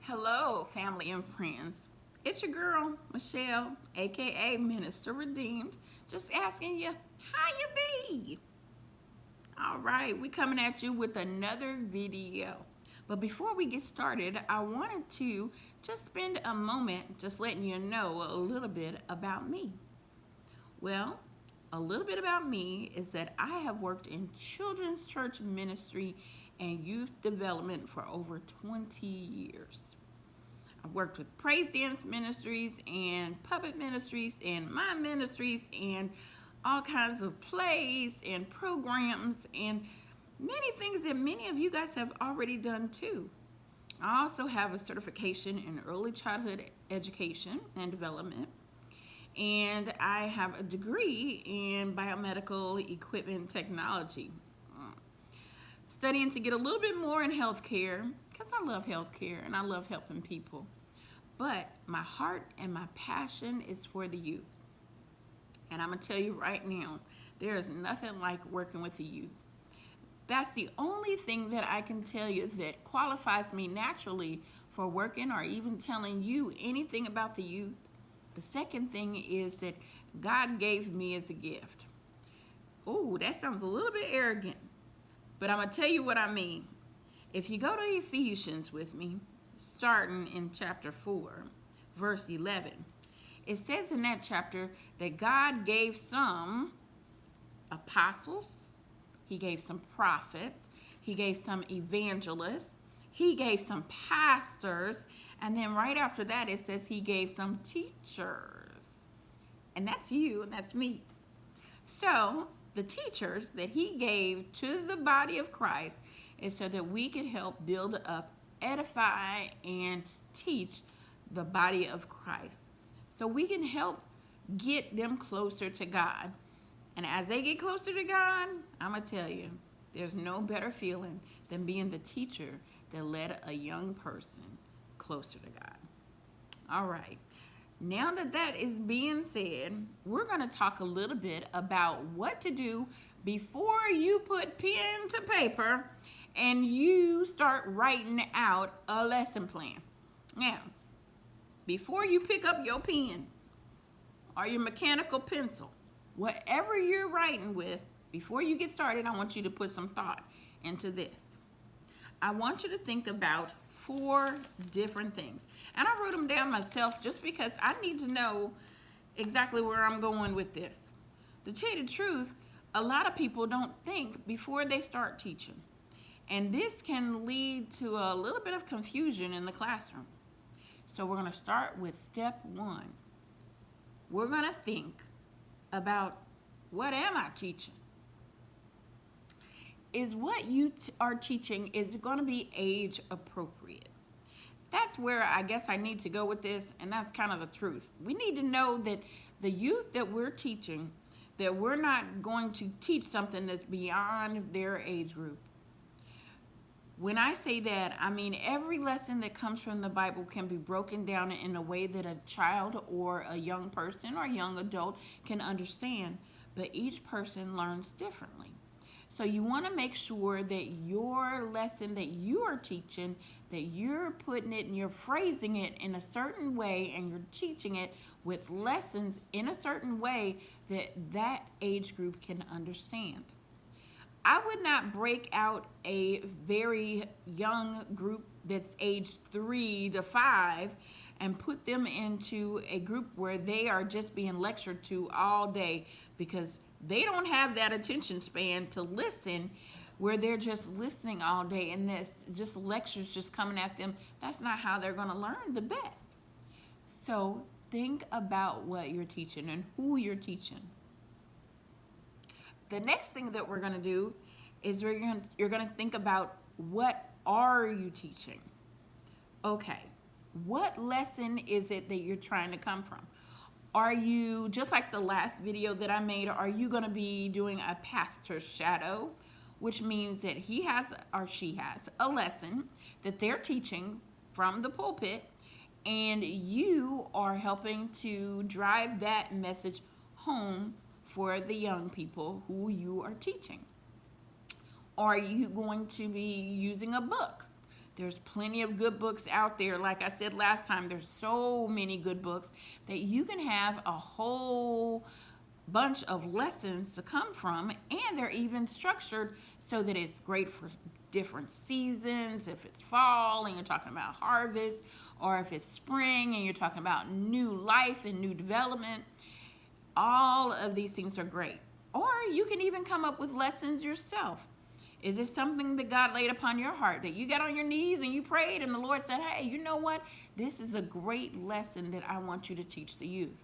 Hello, family and friends. It's your girl, Michelle, aka Minister Redeemed, just asking you how you be. All right, we coming at you with another video. But before we get started, I wanted to just spend a moment just letting you know a little bit about me. Well, a little bit about me is that I have worked in children's church ministry and youth development for over 20 years. I've worked with praise dance ministries and puppet ministries and mime ministries and all kinds of plays and programs and many things that many of you guys have already done too. I also have a certification in early childhood education and development, and I have a degree in biomedical equipment technology. Studying to get a little bit more in healthcare because I love healthcare and I love helping people. But my heart and my passion is for the youth. And I'm going to tell you right now, there is nothing like working with the youth. That's the only thing that I can tell you that qualifies me naturally for working or even telling you anything about the youth. The second thing is that God gave me as a gift. Oh, that sounds a little bit arrogant, but I'm going to tell you what I mean. If you go to Ephesians with me, starting in chapter 4, verse 11, it says in that chapter that God gave some apostles, he gave some prophets, he gave some evangelists, he gave some pastors, and then right after that it says he gave some teachers. And that's you and that's me. So the teachers that he gave to the body of Christ is so that we can help build up, edify, and teach the body of Christ. So we can help get them closer to God. And as they get closer to God, I'm going to tell you, there's no better feeling than being the teacher that led a young person closer to God. All right. Now that that is being said, we're going to talk a little bit about what to do before you put pen to paper and you start writing out a lesson plan. Now, before you pick up your pen or your mechanical pencil, whatever you're writing with, before you get started, I want you to put some thought into this. I want you to think about 4 different things. And I wrote them down myself just because I need to know exactly where I'm going with this. To tell you the truth, a lot of people don't think before they start teaching. And this can lead to a little bit of confusion in the classroom. So we're going to start with step 1. We're going to think about, what am I teaching? Is what you are teaching, is it going to be age appropriate? That's where I guess I need to go with this, and that's kind of the truth. We need to know that the youth that we're teaching, that we're not going to teach something that's beyond their age group. When I say that, I mean every lesson that comes from the Bible can be broken down in a way that a child or a young person or a young adult can understand, but each person learns differently. So you want to make sure that your lesson that you are teaching, that you're putting it and you're phrasing it in a certain way and you're teaching it with lessons in a certain way that that age group can understand. I would not break out a very young group that's aged 3 to 5 and put them into a group where they are just being lectured to all day, because they don't have that attention span to listen, where they're just listening all day and this just lectures just coming at them. That's not how they're going to learn the best. So think about what you're teaching and who you're teaching. The next thing that we're going to do is you're going to think about, what are you teaching? Okay, what lesson is it that you're trying to come from? Are you, just like the last video that I made, are you going to be doing a pastor shadow, which means that he has or she has a lesson that they're teaching from the pulpit, and you are helping to drive that message home for the young people who you are teaching? Are you going to be using a book There's plenty of good books out there. Like I said last time, there's so many good books that you can have a whole bunch of lessons to come from, and they're even structured so that it's great for different seasons. If it's fall and you're talking about harvest, or if it's spring and you're talking about new life and new development, all of these things are great. Or you can even come up with lessons yourself. Is it something that God laid upon your heart that you got on your knees and you prayed and the Lord said, hey, you know what? This is a great lesson that I want you to teach the youth.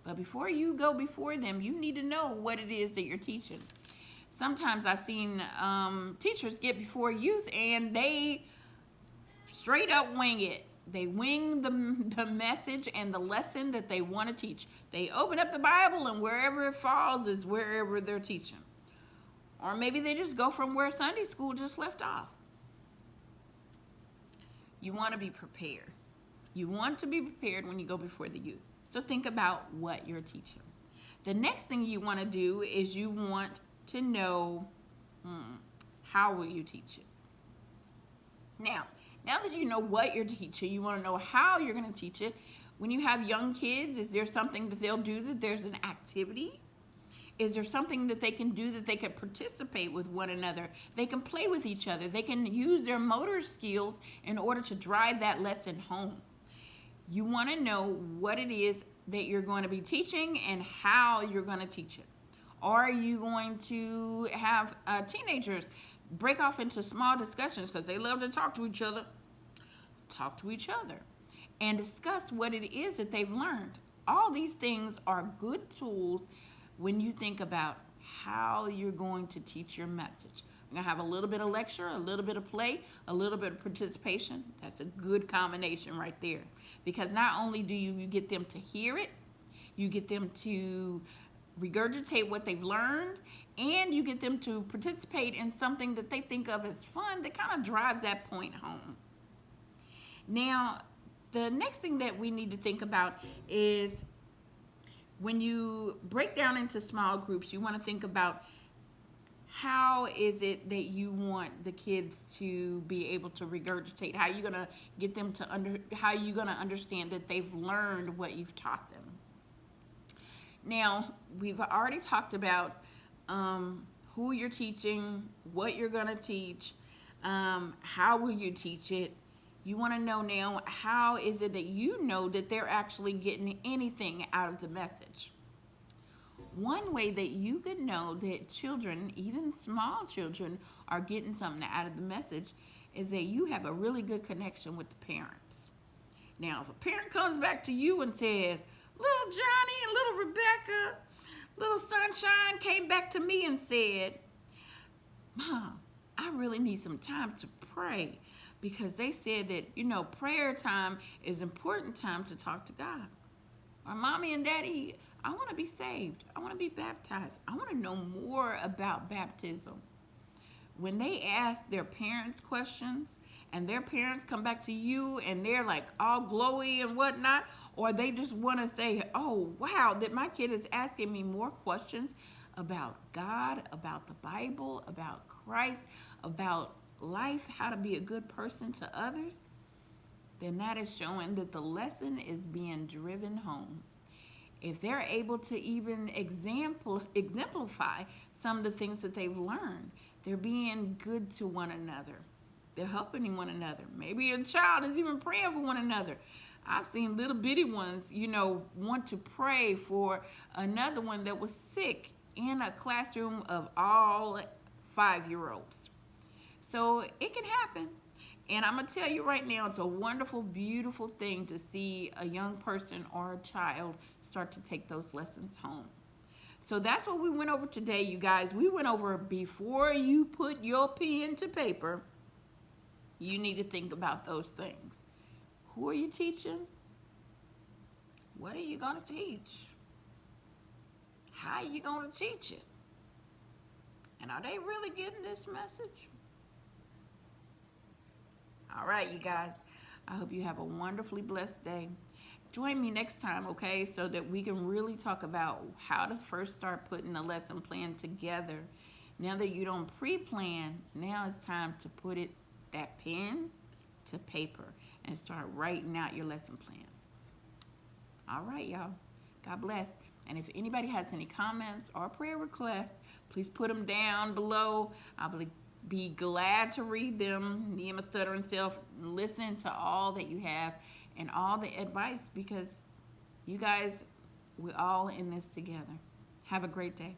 But before you go before them, you need to know what it is that you're teaching. Sometimes I've seen teachers get before youth and they straight up wing it. They wing the message and the lesson that they want to teach. They open up the Bible and wherever it falls is wherever they're teaching. Or maybe they just go from where Sunday school just left off. You want to be prepared. You want to be prepared when you go before the youth. So think about what you're teaching. The next thing you want to do is you want to know how will you teach it. Now that you know what you're teaching, you want to know how you're going to teach it. When you have young kids, is there something that they'll do that there's an activity? Is there something that they can do that they can participate with one another? They can play with each other. They can use their motor skills in order to drive that lesson home. You want to know what it is that you're going to be teaching and how you're going to teach it. Are you going to have teenagers break off into small discussions because they love to talk to each other? Talk to each other and discuss what it is that they've learned. All these things are good tools when you think about how you're going to teach your message. You're going to have a little bit of lecture, a little bit of play, a little bit of participation. That's a good combination right there. Because not only do you get them to hear it, you get them to regurgitate what they've learned, and you get them to participate in something that they think of as fun that kind of drives that point home. Now, the next thing that we need to think about is when you break down into small groups, you want to think about how is it that you want the kids to be able to regurgitate? How are you going to get them to how are you going to understand that they've learned what you've taught them? Now, we've already talked about who you're teaching, what you're going to teach, how will you teach it. You want to know now, how is it that you know that they're actually getting anything out of the message? One way that you could know that children, even small children, are getting something out of the message is that you have a really good connection with the parents. Now, if a parent comes back to you and says, little Johnny and little Rebecca, little Sunshine came back to me and said, Mom, I really need some time to pray because they said that, you know, prayer time is important time to talk to God. Or Mommy and Daddy, I want to be saved. I want to be baptized. I want to know more about baptism. When they ask their parents questions and their parents come back to you and they're like all glowy and whatnot, or they just want to say, oh, wow, that my kid is asking me more questions about God, about the Bible, about Christ, about life, how to be a good person to others, then that is showing that the lesson is being driven home. If they're able to even exemplify some of the things that they've learned, they're being good to one another. They're helping one another. Maybe a child is even praying for one another. I've seen little bitty ones, you know, want to pray for another one that was sick in a classroom of all 5-year-olds. So it can happen. And I'm going to tell you right now, it's a wonderful, beautiful thing to see a young person or a child start to take those lessons home. So that's what we went over today, you guys. We went over before you put your pen to paper, you need to think about those things. Who are you teaching? What are you going to teach? How are you going to teach it? And are they really getting this message? All right, you guys. I hope you have a wonderfully blessed day. Join me next time, okay, so that we can really talk about how to first start putting a lesson plan together. Now that you don't pre-plan, now it's time to put that pen to paper and start writing out your lesson plans. All right, y'all. God bless. And if anybody has any comments or prayer requests, please put them down below. I'll be glad to read them. Me and my stuttering self listen to all that you have and all the advice, because you guys, we're all in this together. Have a great day.